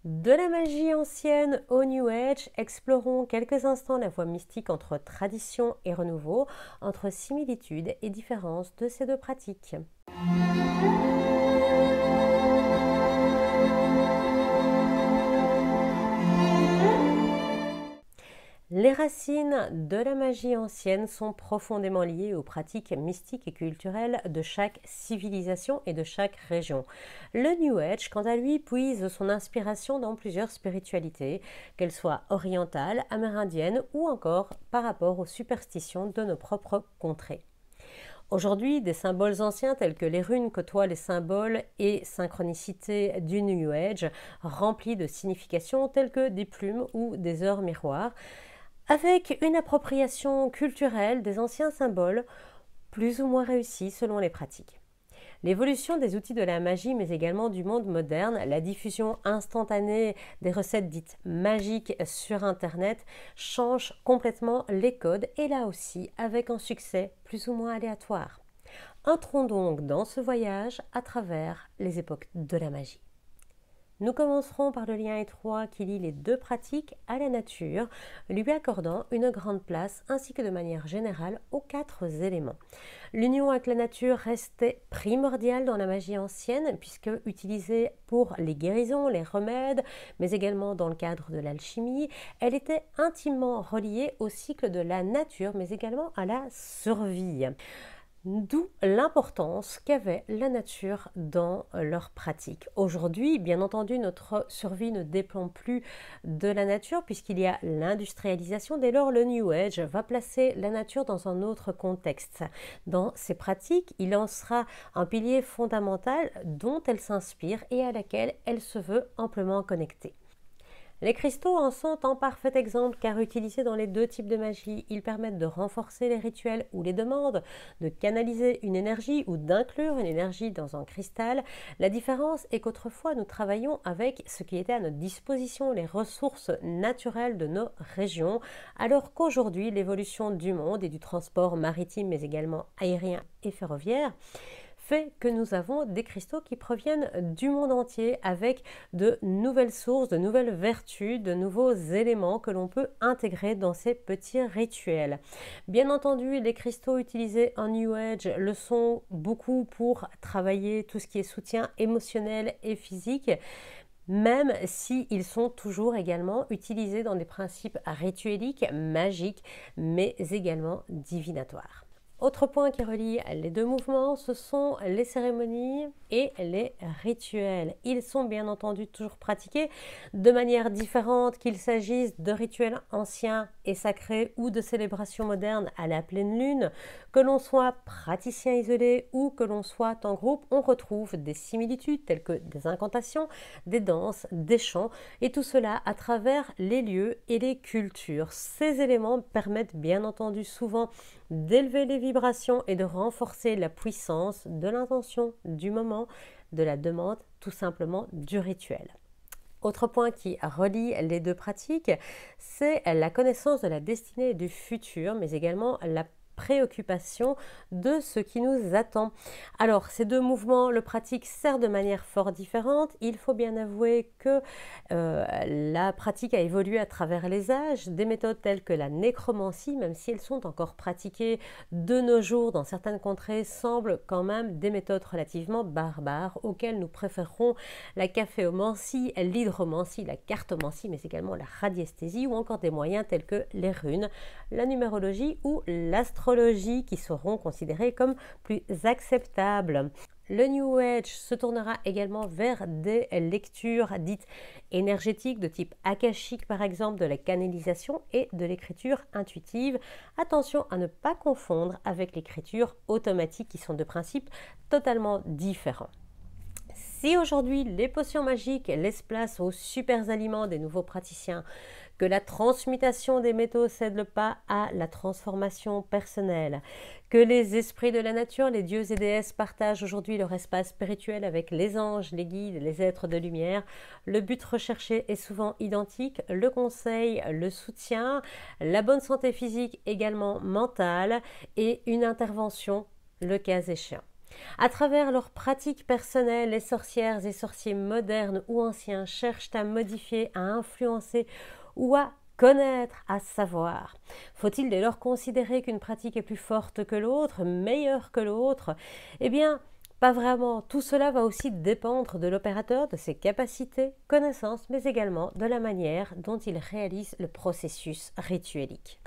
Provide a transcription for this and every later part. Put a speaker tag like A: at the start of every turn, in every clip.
A: De la magie ancienne au New Age, explorons quelques instants la voie mystique entre tradition et renouveau, entre similitudes et différences de ces deux pratiques. Les racines de la magie ancienne sont profondément liées aux pratiques mystiques et culturelles de chaque civilisation et de chaque région. Le New Age, quant à lui, puise son inspiration dans plusieurs spiritualités, qu'elles soient orientales, amérindiennes ou encore par rapport aux superstitions de nos propres contrées. Aujourd'hui, des symboles anciens tels que les runes côtoient les symboles et synchronicités du New Age, remplis de significations telles que des plumes ou des heures miroirs, avec une appropriation culturelle des anciens symboles, plus ou moins réussie selon les pratiques. L'évolution des outils de la magie, mais également du monde moderne, la diffusion instantanée des recettes dites magiques sur Internet, change complètement les codes et là aussi avec un succès plus ou moins aléatoire. Entrons donc dans ce voyage à travers les époques de la magie. Nous commencerons par le lien étroit qui lie les deux pratiques à la nature, lui accordant une grande place ainsi que de manière générale aux quatre éléments. L'union avec la nature restait primordiale dans la magie ancienne puisque utilisée pour les guérisons, les remèdes, mais également dans le cadre de l'alchimie, elle était intimement reliée au cycle de la nature mais également à la survie. D'où l'importance qu'avait la nature dans leur pratique. Aujourd'hui, bien entendu, notre survie ne dépend plus de la nature puisqu'il y a l'industrialisation. Dès lors, le New Age va placer la nature dans un autre contexte. Dans ses pratiques, il en sera un pilier fondamental dont elle s'inspire et à laquelle elle se veut amplement connectée. Les cristaux en sont un parfait exemple car utilisés dans les deux types de magie, ils permettent de renforcer les rituels ou les demandes, de canaliser une énergie ou d'inclure une énergie dans un cristal. La différence est qu'autrefois nous travaillions avec ce qui était à notre disposition, les ressources naturelles de nos régions, alors qu'aujourd'hui l'évolution du monde et du transport maritime mais également aérien et ferroviaire fait que nous avons des cristaux qui proviennent du monde entier avec de nouvelles sources, de nouvelles vertus, de nouveaux éléments que l'on peut intégrer dans ces petits rituels. Bien entendu, les cristaux utilisés en New Age le sont beaucoup pour travailler tout ce qui est soutien émotionnel et physique, même s'ils sont toujours également utilisés dans des principes ritueliques, magiques, mais également divinatoires. Autre point qui relie les deux mouvements, ce sont les cérémonies et les rituels. Ils sont bien entendu toujours pratiqués de manière différente, qu'il s'agisse de rituels anciens et sacrés ou de célébrations modernes à la pleine lune. Que l'on soit praticien isolé ou que l'on soit en groupe, on retrouve des similitudes telles que des incantations, des danses, des chants et tout cela à travers les lieux et les cultures. Ces éléments permettent bien entendu souvent d'élever les vibrations et de renforcer la puissance de l'intention, du moment, de la demande, tout simplement du rituel. Autre point qui relie les deux pratiques, c'est la connaissance de la destinée et du futur, mais également la préoccupation de ce qui nous attend. Alors, ces deux mouvements le pratiquent certes de manière fort différente. Il faut bien avouer que la pratique a évolué à travers les âges. Des méthodes telles que la nécromancie, même si elles sont encore pratiquées de nos jours dans certaines contrées, semblent quand même des méthodes relativement barbares auxquelles nous préférons la caféomancie, l'hydromancie, la cartomancie, mais également la radiesthésie ou encore des moyens tels que les runes, la numérologie ou l'astrologie qui seront considérés comme plus acceptables. Le New Age se tournera également vers des lectures dites énergétiques de type akashique par exemple, de la canalisation et de l'écriture intuitive. Attention à ne pas confondre avec l'écriture automatique qui sont de principes totalement différents. Si aujourd'hui les potions magiques laissent place aux super aliments des nouveaux praticiens, que la transmutation des métaux cède le pas à la transformation personnelle, que les esprits de la nature, les dieux et déesses partagent aujourd'hui leur espace spirituel avec les anges, les guides, les êtres de lumière, le but recherché est souvent identique, le conseil, le soutien, la bonne santé physique également mentale et une intervention le cas échéant. À travers leurs pratiques personnelles, les sorcières et sorciers modernes ou anciens cherchent à modifier, à influencer ou à connaître, à savoir. Faut-il dès lors considérer qu'une pratique est plus forte que l'autre, meilleure que l'autre? Eh bien, pas vraiment. Tout cela va aussi dépendre de l'opérateur, de ses capacités, connaissances, mais également de la manière dont il réalise le processus rituelique.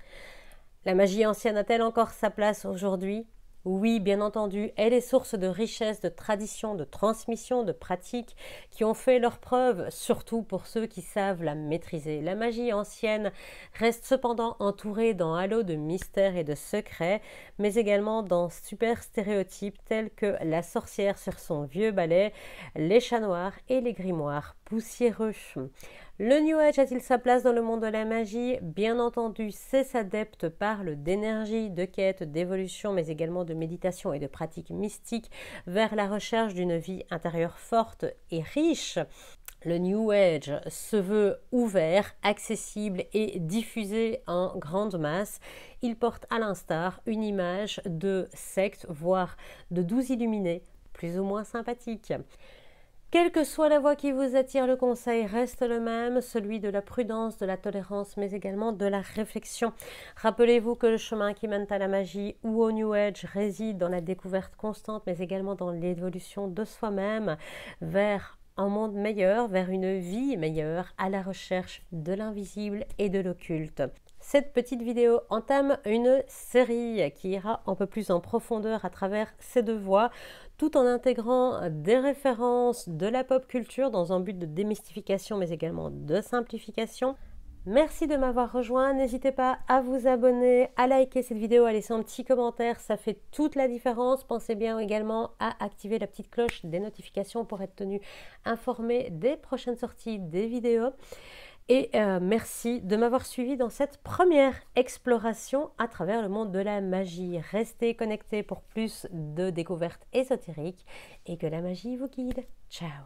A: La magie ancienne a-t-elle encore sa place aujourd'hui? Oui, bien entendu, elle est source de richesse, de tradition, de transmission, de pratiques qui ont fait leurs preuves, surtout pour ceux qui savent la maîtriser. La magie ancienne reste cependant entourée d'un halo de mystères et de secrets, mais également dans super stéréotypes tels que la sorcière sur son vieux balai, les chats noirs et les grimoires poussiéreux. Le New Age a-t-il sa place dans le monde de la magie? Bien entendu, ses adeptes parlent d'énergie, de quête, d'évolution, mais également de méditation et de pratiques mystiques vers la recherche d'une vie intérieure forte et riche. Le New Age se veut ouvert, accessible et diffusé en grande masse. Il porte à l'instar une image de secte, voire de doux illuminés, plus ou moins sympathiques. Quelle que soit la voie qui vous attire, le conseil reste le même, celui de la prudence, de la tolérance, mais également de la réflexion. Rappelez-vous que le chemin qui mène à la magie ou au New Age réside dans la découverte constante, mais également dans l'évolution de soi-même vers un monde meilleur, vers une vie meilleure, à la recherche de l'invisible et de l'occulte. Cette petite vidéo entame une série qui ira un peu plus en profondeur à travers ces deux voies, tout en intégrant des références de la pop culture dans un but de démystification mais également de simplification. Merci de m'avoir rejoint, n'hésitez pas à vous abonner, à liker cette vidéo, à laisser un petit commentaire, ça fait toute la différence. Pensez bien également à activer la petite cloche des notifications pour être tenu informé des prochaines sorties des vidéos. Et merci de m'avoir suivi dans cette première exploration à travers le monde de la magie. Restez connectés pour plus de découvertes ésotériques et que la magie vous guide. Ciao!